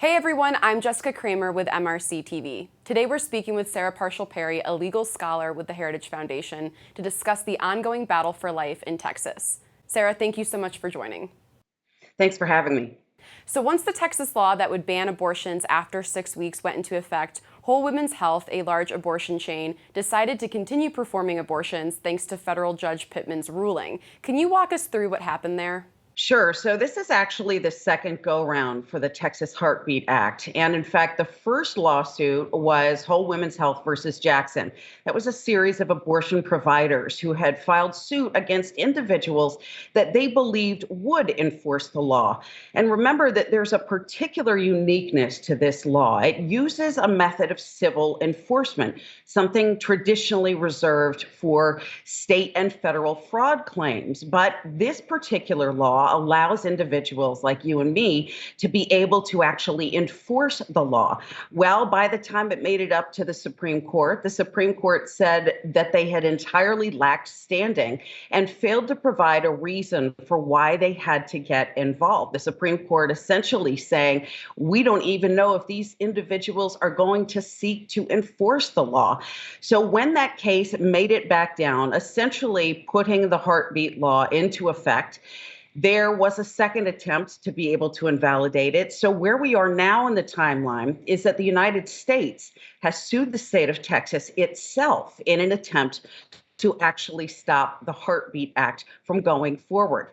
Hey everyone, I'm Jessica Kramer with MRC-TV. Today we're speaking with Sarah Parshall Perry, a legal scholar with the Heritage Foundation, to discuss the ongoing battle for life in Texas. Sarah, thank you so much for joining. Thanks for having me. So once the Texas law that would ban abortions after 6 weeks went into effect, Whole Women's Health, a large abortion chain, decided to continue performing abortions thanks to federal Judge Pittman's ruling. Can you walk us through what happened there? Sure. So this is actually the second go-round for the Texas Heartbeat Act. And in fact, the first lawsuit was Whole Women's Health versus Jackson. That was a series of abortion providers who had filed suit against individuals that they believed would enforce the law. And remember that there's a particular uniqueness to this law. It uses a method of civil enforcement, something traditionally reserved for state and federal fraud claims. But this particular law allows individuals like you and me to be able to actually enforce the law. Well, by the time it made it up to the Supreme Court said that they had entirely lacked standing and failed to provide a reason for why they had to get involved. The Supreme Court essentially saying, we don't even know if these individuals are going to seek to enforce the law. So when that case made it back down, essentially putting the heartbeat law into effect, there was a second attempt to be able to invalidate it. So where we are now in the timeline is that the United States has sued the state of Texas itself in an attempt to actually stop the Heartbeat Act from going forward.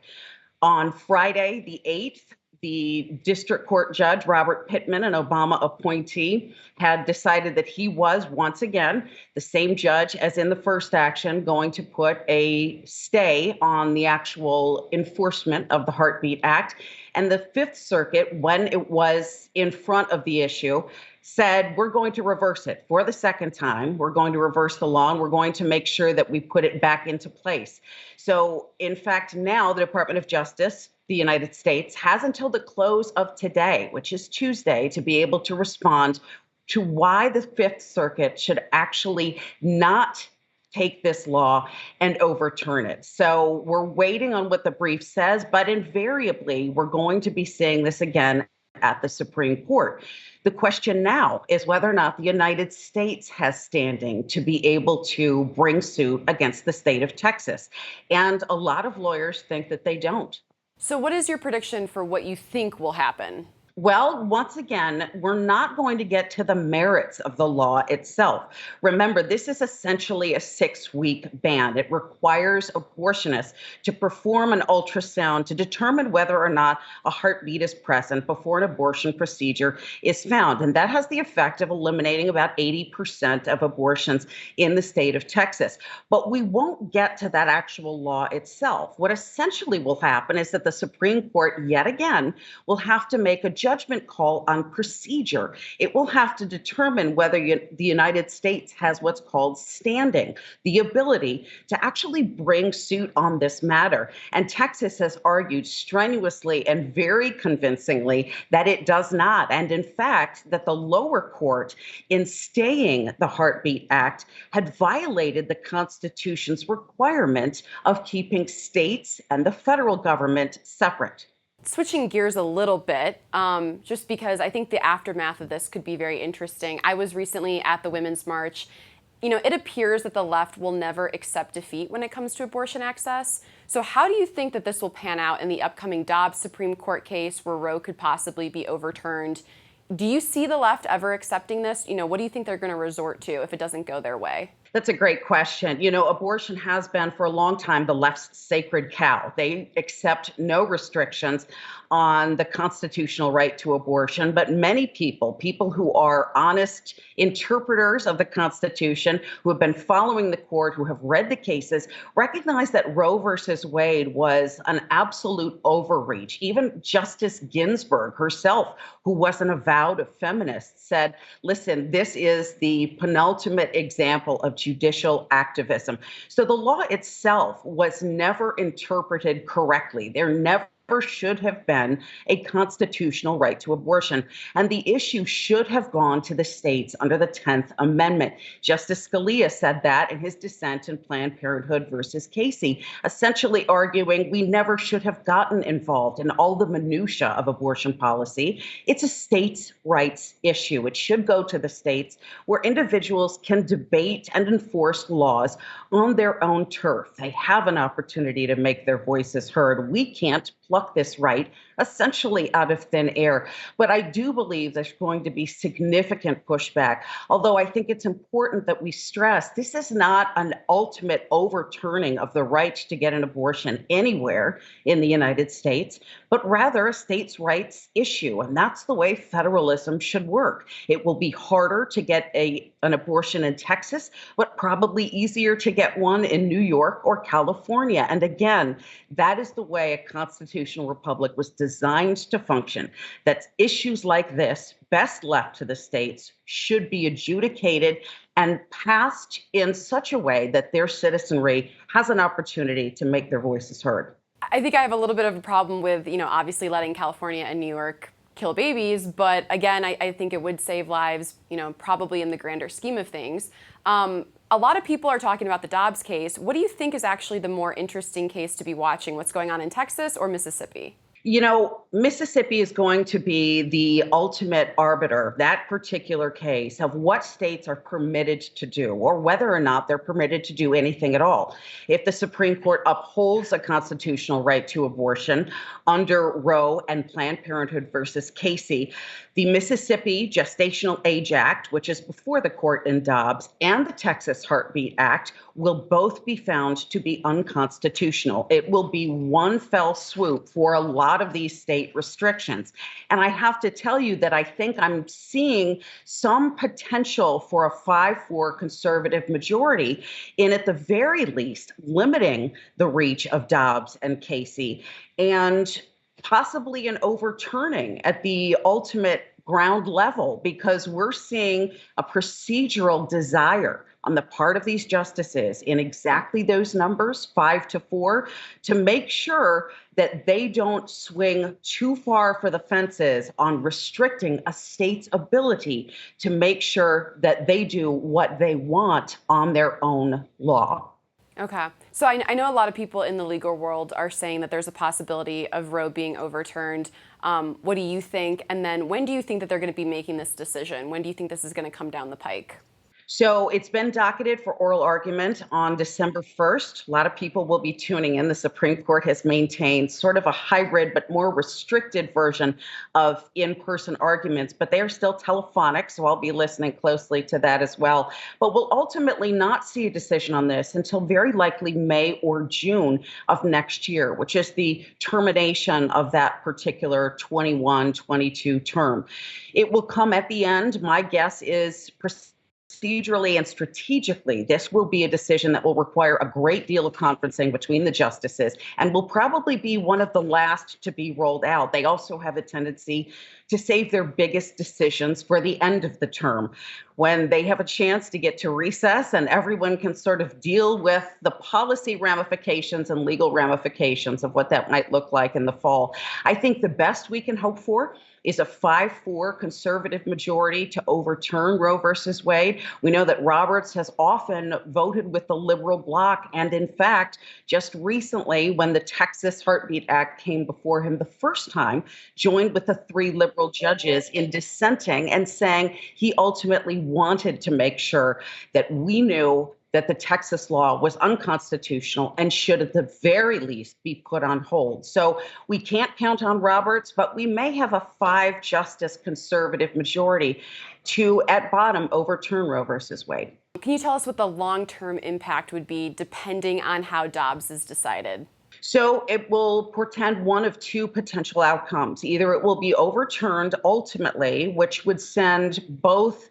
On Friday, the 8th, the district court judge, Robert Pittman, an Obama appointee, had decided that he was, once again, the same judge as in the first action, going to put a stay on the actual enforcement of the Heartbeat Act. And the Fifth Circuit, when it was in front of the issue, said, we're going to reverse it for the second time. We're going to reverse the law, and we're going to make sure that we put it back into place. So, in fact, now the Department of Justice, the United States, has until the close of today, which is Tuesday, to be able to respond to why the Fifth Circuit should actually not take this law and overturn it. So we're waiting on what the brief says, but invariably, we're going to be seeing this again at the Supreme Court. The question now is whether or not the United States has standing to be able to bring suit against the state of Texas. And a lot of lawyers think that they don't. So what is your prediction for what you think will happen? Well, once again, we're not going to get to the merits of the law itself. Remember, this is essentially a 6-week ban. It requires abortionists to perform an ultrasound to determine whether or not a heartbeat is present before an abortion procedure is found. And that has the effect of eliminating about 80% of abortions in the state of Texas. But we won't get to that actual law itself. What essentially will happen is that the Supreme Court, yet again, will have to make a judgment call on procedure. It will have to determine whether the United States has what's called standing, the ability to actually bring suit on this matter. And Texas has argued strenuously and very convincingly that it does not. And in fact, that the lower court, in staying the Heartbeat Act, had violated the Constitution's requirement of keeping states and the federal government separate. Switching gears a little bit, just because I think the aftermath of this could be very interesting. I was recently at the Women's March. You know, it appears that the left will never accept defeat when it comes to abortion access. So how do you think that this will pan out in the upcoming Dobbs Supreme Court case where Roe could possibly be overturned? Do you see the left ever accepting this? You know, what do you think they're going to resort to if it doesn't go their way? That's a great question. You know, abortion has been for a long time the left's sacred cow. They accept no restrictions on the constitutional right to abortion, but many people who are honest interpreters of the Constitution, who have been following the court, who have read the cases, recognize that Roe versus Wade was an absolute overreach. Even Justice Ginsburg herself, who was an avowed feminist, said, listen, this is the penultimate example of judicial activism. So the law itself was never interpreted correctly. There never never should have been a constitutional right to abortion. And the issue should have gone to the states under the 10th Amendment. Justice Scalia said that in his dissent in Planned Parenthood versus Casey, essentially arguing we never should have gotten involved in all the minutia of abortion policy. It's a states' rights issue. It should go to the states where individuals can debate and enforce laws on their own turf. They have an opportunity to make their voices heard. We can't pluck this right essentially out of thin air. But I do believe there's going to be significant pushback, although I think it's important that we stress this is not an ultimate overturning of the right to get an abortion anywhere in the United States, but rather a states' rights issue. And that's the way federalism should work. It will be harder to get an abortion in Texas, but probably easier to get one in New York or California. And again, that is the way a constitutional republic was designed to function, that issues like this, best left to the states, should be adjudicated and passed in such a way that their citizenry has an opportunity to make their voices heard. I think I have a little bit of a problem with, obviously letting California and New York kill babies, but again, I think it would save lives, probably in the grander scheme of things. A lot of people are talking about the Dobbs case. What do you think is actually the more interesting case to be watching? What's going on in Texas or Mississippi? Mississippi is going to be the ultimate arbiter, that particular case, of what states are permitted to do or whether or not they're permitted to do anything at all. If the Supreme Court upholds a constitutional right to abortion under Roe and Planned Parenthood versus Casey, the Mississippi Gestational Age Act, which is before the court in Dobbs, and the Texas Heartbeat Act will both be found to be unconstitutional. It will be one fell swoop for a lot of these state restrictions. And I have to tell you that I think I'm seeing some potential for a 5-4 conservative majority in, at the very least, limiting the reach of Dobbs and Casey, and possibly an overturning at the ultimate ground level, because we're seeing a procedural desire on the part of these justices in exactly those numbers, 5-4, to make sure that they don't swing too far for the fences on restricting a state's ability to make sure that they do what they want on their own law. Okay. So I know a lot of people in the legal world are saying that there's a possibility of Roe being overturned. What do you think? And then when do you think that they're going to be making this decision? When do you think this is going to come down the pike? So it's been docketed for oral argument on December 1st. A lot of people will be tuning in. The Supreme Court has maintained sort of a hybrid but more restricted version of in-person arguments, but they are still telephonic, so I'll be listening closely to that as well. But we'll ultimately not see a decision on this until very likely May or June of next year, which is the termination of that particular 21-22 term. It will come at the end. My guess is procedurally and strategically, this will be a decision that will require a great deal of conferencing between the justices and will probably be one of the last to be rolled out. They also have a tendency to save their biggest decisions for the end of the term, when they have a chance to get to recess and everyone can sort of deal with the policy ramifications and legal ramifications of what that might look like in the fall. I think the best we can hope for is a 5-4 conservative majority to overturn Roe versus Wade. We know that Roberts has often voted with the liberal bloc. And in fact, just recently, when the Texas Heartbeat Act came before him the first time, joined with the 3 liberal judges in dissenting and saying he ultimately wanted to make sure that we knew that the Texas law was unconstitutional and should at the very least be put on hold. So we can't count on Roberts, but we may have a 5-justice conservative majority to, at bottom, overturn Roe versus Wade. Can you tell us what the long-term impact would be depending on how Dobbs is decided? So it will portend one of 2 potential outcomes. Either it will be overturned ultimately, which would send both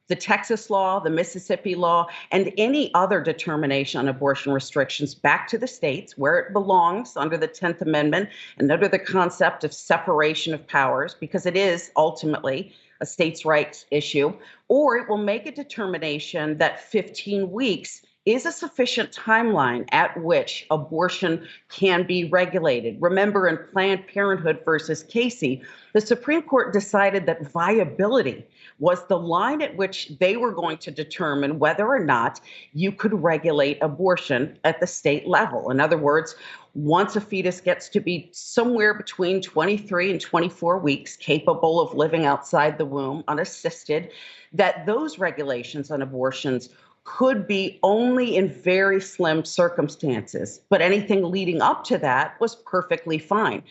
the Texas law, the Mississippi law, and any other determination on abortion restrictions back to the states where it belongs under the 10th Amendment and under the concept of separation of powers, because it is ultimately a states' rights issue, or it will make a determination that 15 weeks is a sufficient timeline at which abortion can be regulated. Remember, in Planned Parenthood versus Casey, the Supreme Court decided that viability was the line at which they were going to determine whether or not you could regulate abortion at the state level. In other words, once a fetus gets to be somewhere between 23 and 24 weeks, capable of living outside the womb unassisted, that those regulations on abortions could be only in very slim circumstances, but anything leading up to that was perfectly fine.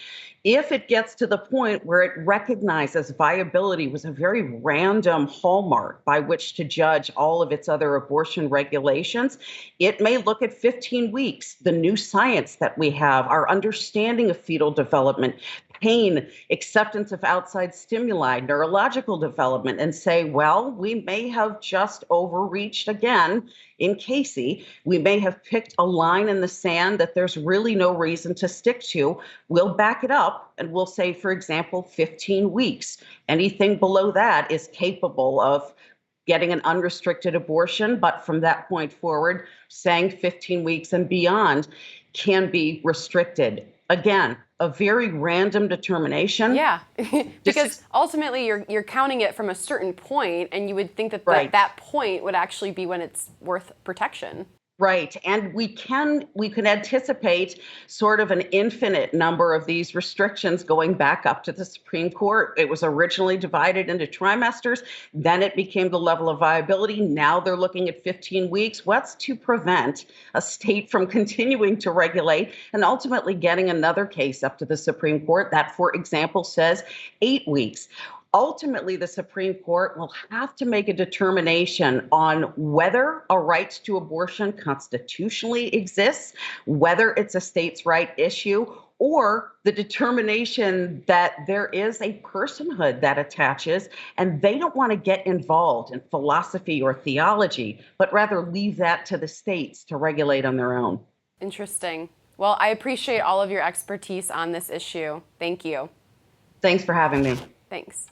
If it gets to the point where it recognizes viability was a very random hallmark by which to judge all of its other abortion regulations, it may look at 15 weeks, the new science that we have, our understanding of fetal development, pain, acceptance of outside stimuli, neurological development, and say, well, we may have just overreached again in Casey. We may have picked a line in the sand that there's really no reason to stick to. We'll back it up and we'll say, for example, 15 weeks. Anything below that is capable of getting an unrestricted abortion, but from that point forward, saying 15 weeks and beyond can be restricted. Again, a very random determination. Yeah, because ultimately you're counting it from a certain point, and you would think that that point would actually be when it's worth protection. Right. And we can anticipate sort of an infinite number of these restrictions going back up to the Supreme Court. It was originally divided into trimesters. Then it became the level of viability. Now they're looking at 15 weeks. What's to prevent a state from continuing to regulate and ultimately getting another case up to the Supreme Court that, for example, says 8 weeks? Ultimately, the Supreme Court will have to make a determination on whether a right to abortion constitutionally exists, whether it's a states' right issue, or the determination that there is a personhood that attaches, and they don't want to get involved in philosophy or theology, but rather leave that to the states to regulate on their own. Interesting. Well, I appreciate all of your expertise on this issue. Thank you. Thanks for having me. Thanks.